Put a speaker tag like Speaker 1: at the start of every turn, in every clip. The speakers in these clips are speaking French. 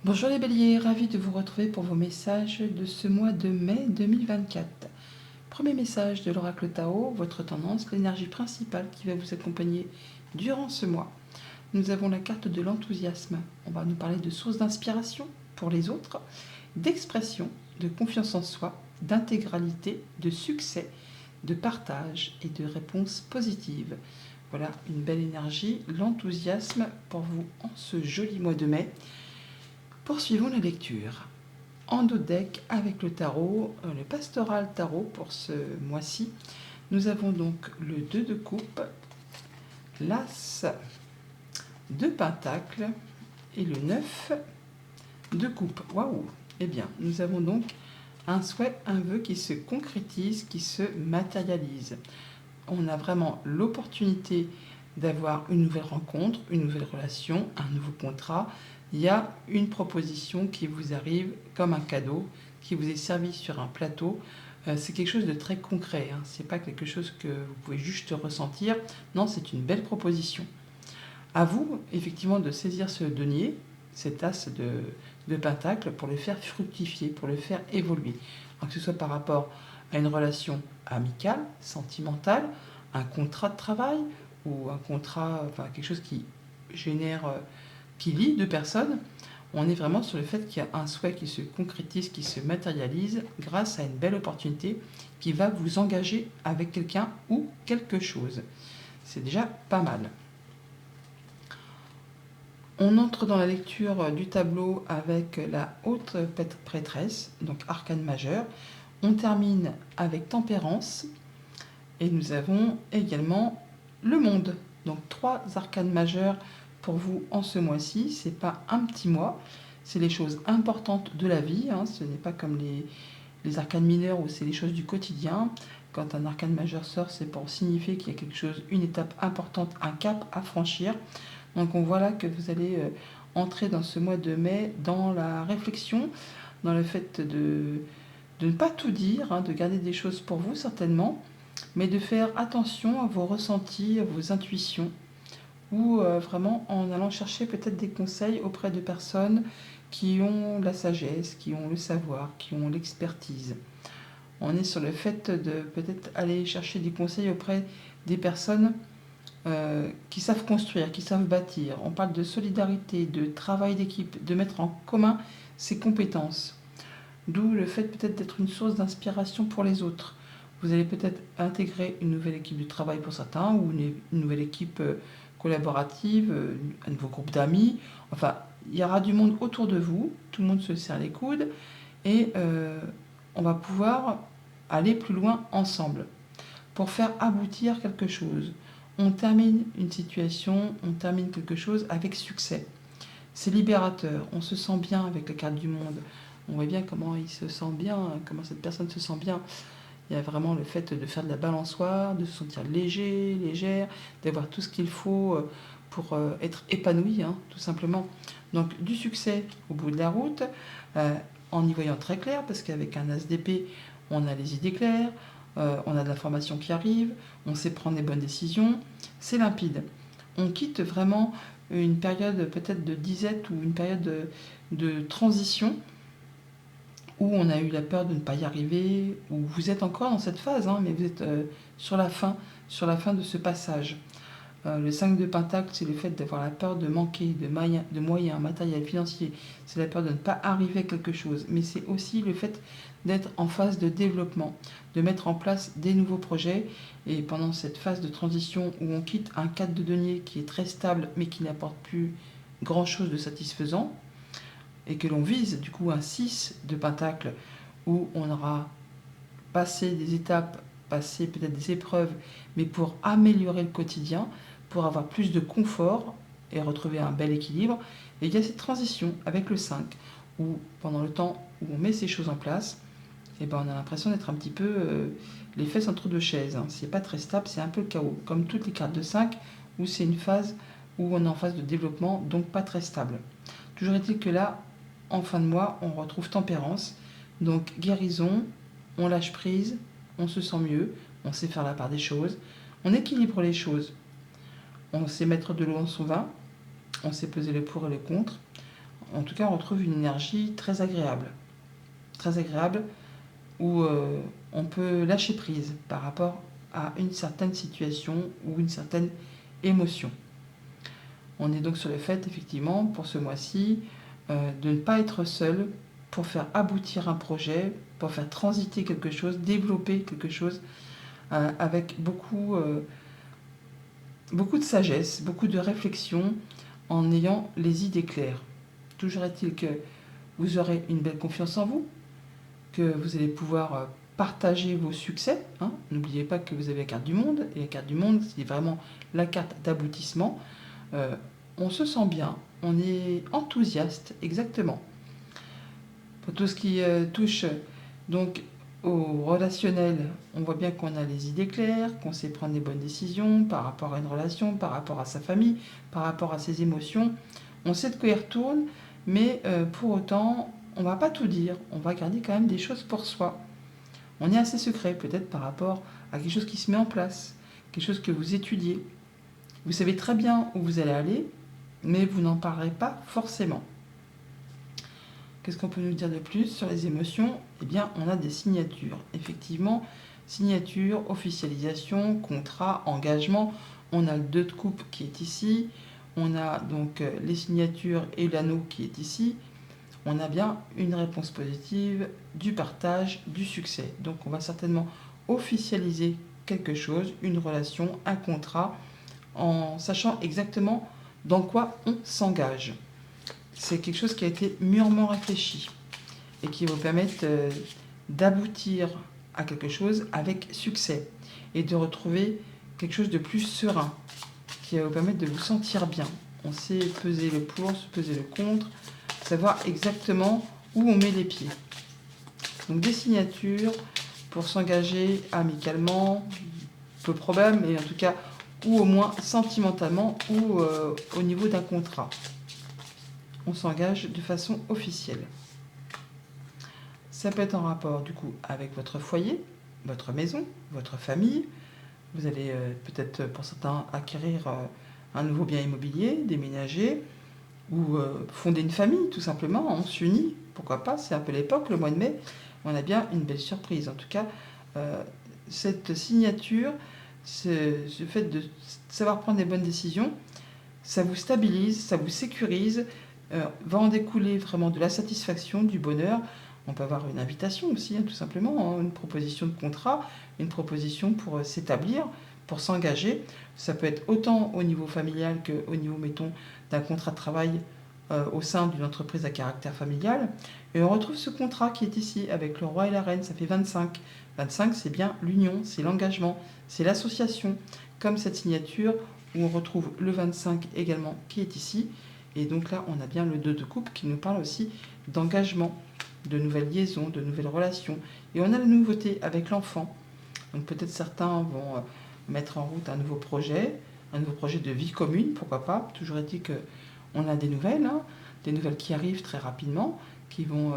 Speaker 1: Bonjour les béliers, ravi de vous retrouver pour vos messages de ce mois de mai 2024. Premier message de l'oracle Tao, votre tendance, l'énergie principale qui va vous accompagner durant ce mois. Nous avons la carte de l'enthousiasme. On va nous parler de sources d'inspiration pour les autres, d'expression, de confiance en soi, d'intégralité, de succès, de partage et de réponses positives. Voilà une belle énergie, l'enthousiasme pour vous en ce joli mois de mai. Poursuivons la lecture. Endodeck avec le tarot, le pastoral tarot pour ce mois-ci. Nous avons donc le 2 de coupe, l'as de pentacle et le 9 de coupe. Waouh! Eh bien, nous avons donc un souhait, un vœu qui se concrétise, qui se matérialise. On a vraiment l'opportunité d'avoir une nouvelle rencontre, une nouvelle relation, un nouveau contrat. Il y a une proposition qui vous arrive comme un cadeau, qui vous est servi sur un plateau. C'est quelque chose de très concret, hein. Ce n'est pas quelque chose que vous pouvez juste ressentir. Non, c'est une belle proposition. À vous, effectivement, de saisir ce denier, cet as de pentacle, pour le faire fructifier, pour le faire évoluer. Alors que ce soit par rapport à une relation amicale, sentimentale, un contrat de travail ou un contrat, enfin quelque chose qui génère, qui lie deux personnes, on est vraiment sur le fait qu'il y a un souhait qui se concrétise, qui se matérialise grâce à une belle opportunité qui va vous engager avec quelqu'un ou quelque chose. C'est déjà pas mal. On entre dans la lecture du tableau avec la haute prêtresse, donc arcane majeur. On termine avec tempérance et nous avons également le monde. Donc 3 arcanes majeures pour vous en ce mois-ci. C'est pas un petit mois, c'est les choses importantes de la vie, hein. Ce n'est pas comme les arcanes mineures où c'est les choses du quotidien. Quand un arcane majeur sort, c'est pour signifier qu'il y a quelque chose, une étape importante, un cap à franchir. Donc on voit là que vous allez entrer dans ce mois de mai dans la réflexion, dans le fait de ne pas tout dire, hein, de garder des choses pour vous certainement, mais de faire attention à vos ressentis, à vos intuitions, ou vraiment en allant chercher peut-être des conseils auprès de personnes qui ont la sagesse, qui ont le savoir, qui ont l'expertise. On est sur le fait de peut-être aller chercher des conseils auprès des personnes qui savent construire, qui savent bâtir. On parle de solidarité, de travail d'équipe, de mettre en commun ses compétences. D'où le fait peut-être d'être une source d'inspiration pour les autres. Vous allez peut-être intégrer une nouvelle équipe de travail pour certains, ou une nouvelle équipe collaborative, un nouveau groupe d'amis. Enfin, il y aura du monde autour de vous, tout le monde se serre les coudes, et on va pouvoir aller plus loin ensemble pour faire aboutir quelque chose. On termine une situation, on termine quelque chose avec succès. C'est libérateur, on se sent bien avec la carte du monde. On voit bien comment il se sent bien, comment cette personne se sent bien. Il y a vraiment le fait de faire de la balançoire, de se sentir léger, légère, d'avoir tout ce qu'il faut pour être épanoui, hein, tout simplement. Donc du succès au bout de la route, en y voyant très clair, parce qu'avec un as d'épée, on a les idées claires, on a de l'information qui arrive, on sait prendre les bonnes décisions, c'est limpide. On quitte vraiment une période peut-être de disette ou une période de transition où on a eu la peur de ne pas y arriver, où vous êtes encore dans cette phase, hein, mais vous êtes sur la fin de ce passage. Le 5 de Pentacle, c'est le fait d'avoir la peur de manquer de moyens matériels, financiers. C'est la peur de ne pas arriver à quelque chose. Mais c'est aussi le fait d'être en phase de développement, de mettre en place des nouveaux projets. Et pendant cette phase de transition où on quitte un 4 de denier qui est très stable, mais qui n'apporte plus grand-chose de satisfaisant, et que l'on vise du coup un 6 de Pentacle, où on aura passé des étapes, passé peut-être des épreuves, mais pour améliorer le quotidien, pour avoir plus de confort et retrouver un bel équilibre. Et il y a cette transition avec le 5, où pendant le temps où on met ces choses en place, et ben on a l'impression d'être un petit peu les fesses entre deux chaises, hein. C'est pas très stable, c'est un peu le chaos, comme toutes les cartes de 5, où c'est une phase où on est en phase de développement, donc pas très stable. Toujours est-il que là, en fin de mois, on retrouve tempérance, donc guérison, on lâche prise, on se sent mieux, on sait faire la part des choses, on équilibre les choses. On sait mettre de l'eau dans son vin, on sait peser le pour et le contre, en tout cas, on retrouve une énergie très agréable, où on peut lâcher prise par rapport à une certaine situation ou une certaine émotion. On est donc sur le fait, effectivement, pour ce mois-ci, de ne pas être seul pour faire aboutir un projet, pour faire transiter quelque chose, développer quelque chose avec beaucoup de sagesse, beaucoup de réflexion, en ayant les idées claires. Toujours est-il que vous aurez une belle confiance en vous, que vous allez pouvoir partager vos succès. Hein. N'oubliez pas que vous avez la carte du monde, et la carte du monde, c'est vraiment la carte d'aboutissement. On se sent bien, on est enthousiaste, exactement. Pour tout ce qui touche donc au relationnel, on voit bien qu'on a les idées claires, qu'on sait prendre des bonnes décisions par rapport à une relation, par rapport à sa famille, par rapport à ses émotions. On sait de quoi il retourne, mais pour autant, on ne va pas tout dire. On va garder quand même des choses pour soi. On est assez secret, peut-être par rapport à quelque chose qui se met en place, quelque chose que vous étudiez. Vous savez très bien où vous allez aller, mais vous n'en parlerez pas forcément. Qu'est-ce qu'on peut nous dire de plus sur les émotions? Eh bien, on a des signatures. Effectivement, signature, officialisation, contrat, engagement. On a le 2 de coupe qui est ici. On a donc les signatures et l'anneau qui est ici. On a bien une réponse positive, du partage, du succès. Donc, on va certainement officialiser quelque chose, une relation, un contrat, en sachant exactement dans quoi on s'engage. C'est quelque chose qui a été mûrement réfléchi et qui va vous permettre d'aboutir à quelque chose avec succès et de retrouver quelque chose de plus serein qui va vous permettre de vous sentir bien. On sait peser le pour, peser le contre, savoir exactement où on met les pieds. Donc des signatures pour s'engager amicalement, peu probable, mais en tout cas, ou au moins sentimentalement, ou au niveau d'un contrat. On s'engage de façon officielle. Ça peut être en rapport du coup avec votre foyer, votre maison, votre famille. Vous allez peut-être pour certains acquérir un nouveau bien immobilier, déménager ou fonder une famille tout simplement. On s'unit, pourquoi pas, c'est un peu l'époque, le mois de mai. On a bien une belle surprise. En tout cas, cette signature, ce fait de savoir prendre des bonnes décisions, ça vous stabilise, ça vous sécurise, va en découler vraiment de la satisfaction, du bonheur. On peut avoir une invitation aussi, hein, tout simplement, hein, une proposition de contrat, une proposition pour s'établir, pour s'engager. Ça peut être autant au niveau familial qu'au niveau, mettons, d'un contrat de travail au sein d'une entreprise à caractère familial. Et on retrouve ce contrat qui est ici, avec le roi et la reine, ça fait 25. 25, c'est bien l'union, c'est l'engagement, c'est l'association, comme cette signature où on retrouve le 25 également qui est ici. Et donc là, on a bien le 2 de coupe qui nous parle aussi d'engagement, de nouvelles liaisons, de nouvelles relations. Et on a la nouveauté avec l'enfant. Donc peut-être certains vont mettre en route un nouveau projet de vie commune, pourquoi pas. Toujours est-il qu'on a des nouvelles, hein, des nouvelles qui arrivent très rapidement, qui vont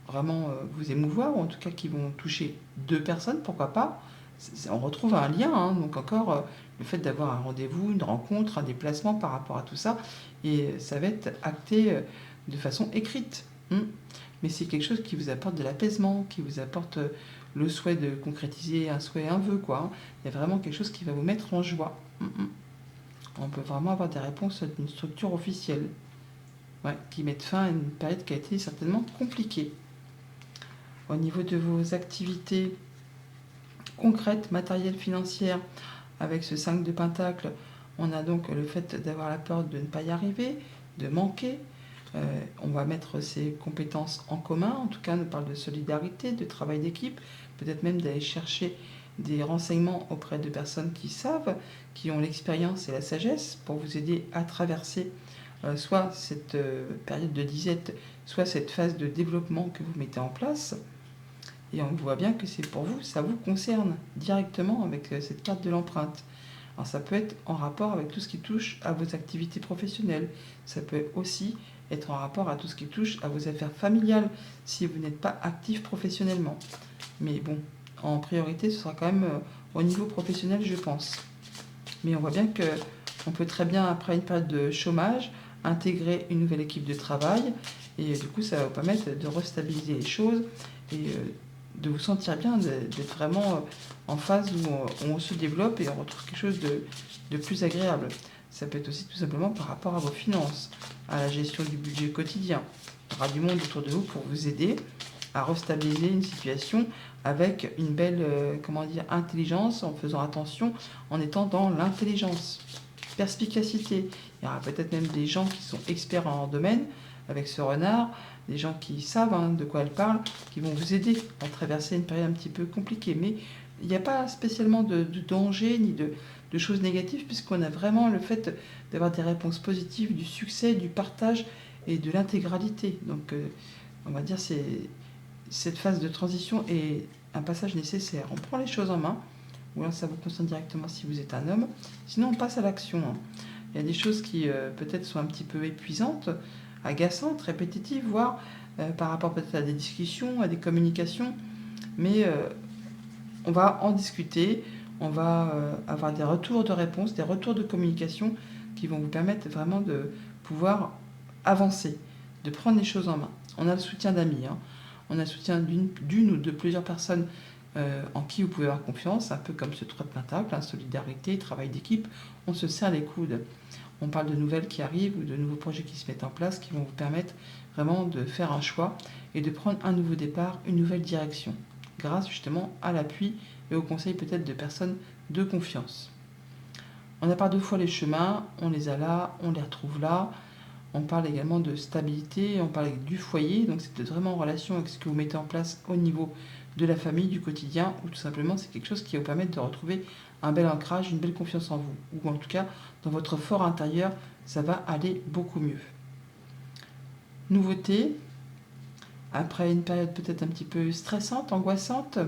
Speaker 1: vraiment vous émouvoir, ou en tout cas qui vont toucher 2 personnes, pourquoi pas. On retrouve un lien, hein, donc encore le fait d'avoir un rendez-vous, une rencontre, un déplacement par rapport à tout ça, et ça va être acté de façon écrite. Mais c'est quelque chose qui vous apporte de l'apaisement, qui vous apporte le souhait de concrétiser un souhait, un vœu, quoi. Il y a vraiment quelque chose qui va vous mettre en joie. On peut vraiment avoir des réponses d'une structure officielle, qui mettent fin à une période qui a été certainement compliquée. Au niveau de vos activités concrètes, matérielles, financières, avec ce 5 de Pentacle, on a donc le fait d'avoir la peur de ne pas y arriver, de manquer. On va mettre ses compétences en commun, en tout cas on nous parle de solidarité, de travail d'équipe, peut-être même d'aller chercher des renseignements auprès de personnes qui savent, qui ont l'expérience et la sagesse pour vous aider à traverser soit cette période de disette, soit cette phase de développement que vous mettez en place. Et on voit bien que c'est pour vous, ça vous concerne directement avec cette carte de l'empreinte. Alors ça peut être en rapport avec tout ce qui touche à vos activités professionnelles. Ça peut aussi être en rapport à tout ce qui touche à vos affaires familiales si vous n'êtes pas actif professionnellement. Mais bon, en priorité, ce sera quand même au niveau professionnel, je pense. Mais on voit bien qu'on peut très bien, après une période de chômage, intégrer une nouvelle équipe de travail. Et du coup, ça va vous permettre de restabiliser les choses et de vous sentir bien, d'être vraiment en phase où on se développe et on retrouve quelque chose de plus agréable. Ça peut être aussi tout simplement par rapport à vos finances, à la gestion du budget quotidien. Il y aura du monde autour de vous pour vous aider à restabiliser une situation avec une belle intelligence, en faisant attention, en étant dans l'intelligence, perspicacité. Il y aura peut-être même des gens qui sont experts en domaine, avec ce renard, des gens qui savent de quoi elles parlent, qui vont vous aider à traverser une période un petit peu compliquée. Mais il n'y a pas spécialement de danger ni de choses négatives, puisqu'on a vraiment le fait d'avoir des réponses positives, du succès, du partage et de l'intégralité. Donc on va dire cette phase de transition est un passage nécessaire. On prend les choses en main, ou alors ça vous concerne directement si vous êtes un homme. Sinon, on passe à l'action. Il y a des choses qui peut-être sont un petit peu épuisantes, agaçantes, répétitives, voire par rapport peut-être à des discussions, à des communications. Mais on va en discuter, on va avoir des retours de réponse, des retours de communication qui vont vous permettre vraiment de pouvoir avancer, de prendre les choses en main. On a le soutien d'amis, on a le soutien d'une ou de plusieurs personnes en qui vous pouvez avoir confiance, un peu comme ce 3 de pentacle, solidarité, travail d'équipe, on se serre les coudes. On parle de nouvelles qui arrivent ou de nouveaux projets qui se mettent en place qui vont vous permettre vraiment de faire un choix et de prendre un nouveau départ, une nouvelle direction, grâce justement à l'appui et au conseil peut-être de personnes de confiance. On n'a pas 2 fois les chemins, on les a là, on les retrouve là. On parle également de stabilité, on parle du foyer, donc c'est vraiment en relation avec ce que vous mettez en place au niveau de la famille, du quotidien, ou tout simplement c'est quelque chose qui va vous permettre de retrouver un bel ancrage, une belle confiance en vous, ou en tout cas dans votre fort intérieur, ça va aller beaucoup mieux. Nouveauté, après une période peut-être un petit peu stressante, angoissante,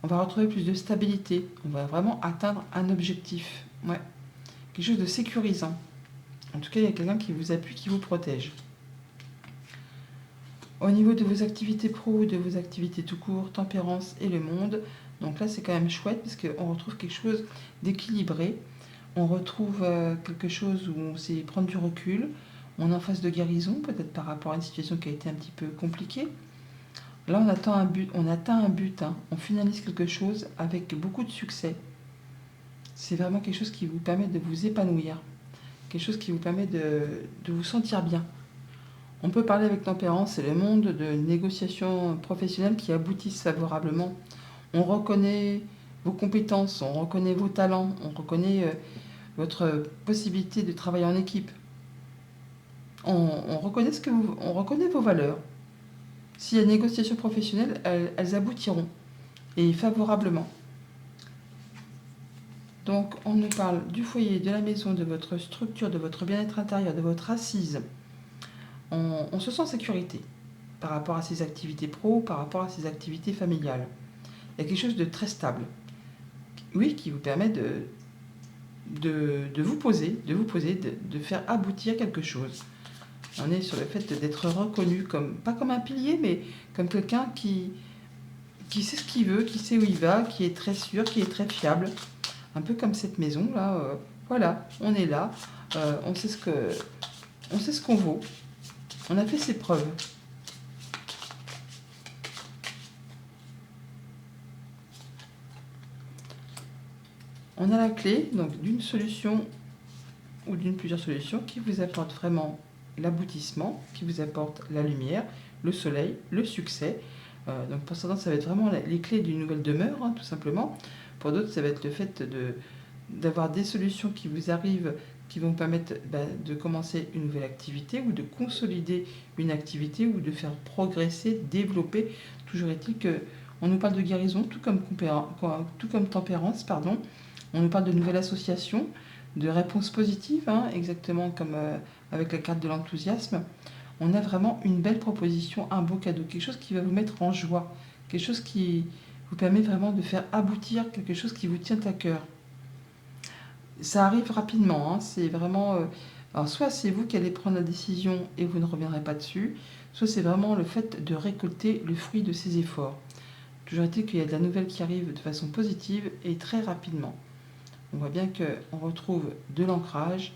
Speaker 1: on va retrouver plus de stabilité, on va vraiment atteindre un objectif, quelque chose de sécurisant. En tout cas, il y a quelqu'un qui vous appuie, qui vous protège. Au niveau de vos activités pro, de vos activités tout court, tempérance et le monde, donc là c'est quand même chouette parce qu'on retrouve quelque chose d'équilibré. On retrouve quelque chose où on sait prendre du recul. On est en phase de guérison, peut-être par rapport à une situation qui a été un petit peu compliquée. Là on atteint un but, on finalise quelque chose avec beaucoup de succès. C'est vraiment quelque chose qui vous permet de vous épanouir. Quelque chose qui vous permet de vous sentir bien. On peut parler avec tempérance, c'est le monde de négociations professionnelles qui aboutissent favorablement. On reconnaît vos compétences, on reconnaît vos talents, on reconnaît votre possibilité de travailler en équipe. On reconnaît on reconnaît vos valeurs. S'il y a négociations professionnelles, elles aboutiront, et favorablement. Donc on nous parle du foyer, de la maison, de votre structure, de votre bien-être intérieur, de votre assise. On se sent en sécurité par rapport à ses activités pro, par rapport à ses activités familiales. Il y a quelque chose de très stable, oui, qui vous permet de vous poser, de faire aboutir quelque chose. On est sur le fait d'être reconnu, pas comme un pilier, mais comme quelqu'un qui sait ce qu'il veut, qui sait où il va, qui est très sûr, qui est très fiable. Un peu comme cette maison-là. Voilà, on est là, on sait ce qu'on vaut. On a fait ses preuves. On a la clé donc d'une solution ou d'une plusieurs solutions qui vous apporte vraiment l'aboutissement, qui vous apporte la lumière, le soleil, le succès. Donc pour certains, ça va être vraiment les clés d'une nouvelle demeure, tout simplement. Pour d'autres, ça va être le fait d'avoir des solutions qui vous arrivent, qui vont vous permettre de commencer une nouvelle activité ou de consolider une activité ou de faire progresser, développer. Toujours est-il qu'on nous parle de guérison, tout comme tempérance, pardon. On nous parle de nouvelles associations, de réponses positives, exactement comme avec la carte de l'enthousiasme. On a vraiment une belle proposition, un beau cadeau, quelque chose qui va vous mettre en joie, quelque chose qui vous permet vraiment de faire aboutir quelque chose qui vous tient à cœur. Ça arrive rapidement, c'est vraiment... alors soit c'est vous qui allez prendre la décision et vous ne reviendrez pas dessus, soit c'est vraiment le fait de récolter le fruit de ces efforts. Toujours est-il qu'il y a de la nouvelle qui arrive de façon positive et très rapidement. On voit bien qu'on retrouve de l'ancrage,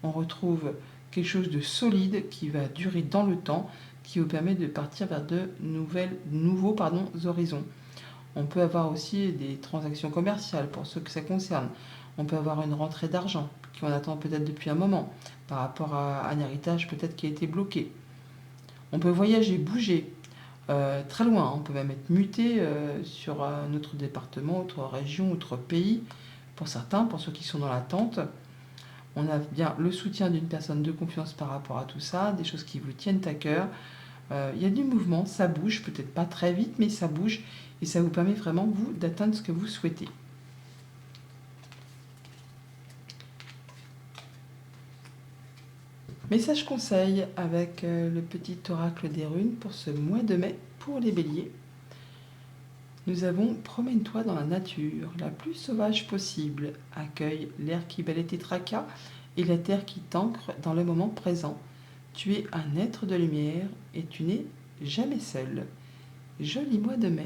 Speaker 1: on retrouve quelque chose de solide qui va durer dans le temps, qui vous permet de partir vers de nouveaux horizons. On peut avoir aussi des transactions commerciales pour ceux que ça concerne. On peut avoir une rentrée d'argent qu'on attend peut-être depuis un moment par rapport à un héritage peut-être qui a été bloqué. On peut voyager, bouger très loin. On peut même être muté sur un autre département, autre région, autre pays. Pour certains, pour ceux qui sont dans l'attente, on a bien le soutien d'une personne de confiance par rapport à tout ça, des choses qui vous tiennent à cœur. Il y a du mouvement, ça bouge, peut-être pas très vite, mais ça bouge et ça vous permet vraiment, vous, d'atteindre ce que vous souhaitez. Message conseil avec le petit oracle des runes pour ce mois de mai pour les béliers. Nous avons promène-toi dans la nature, la plus sauvage possible. Accueille l'air qui balaie tes tracas et la terre qui t'ancre dans le moment présent. Tu es un être de lumière et tu n'es jamais seul. Joli mois de mai.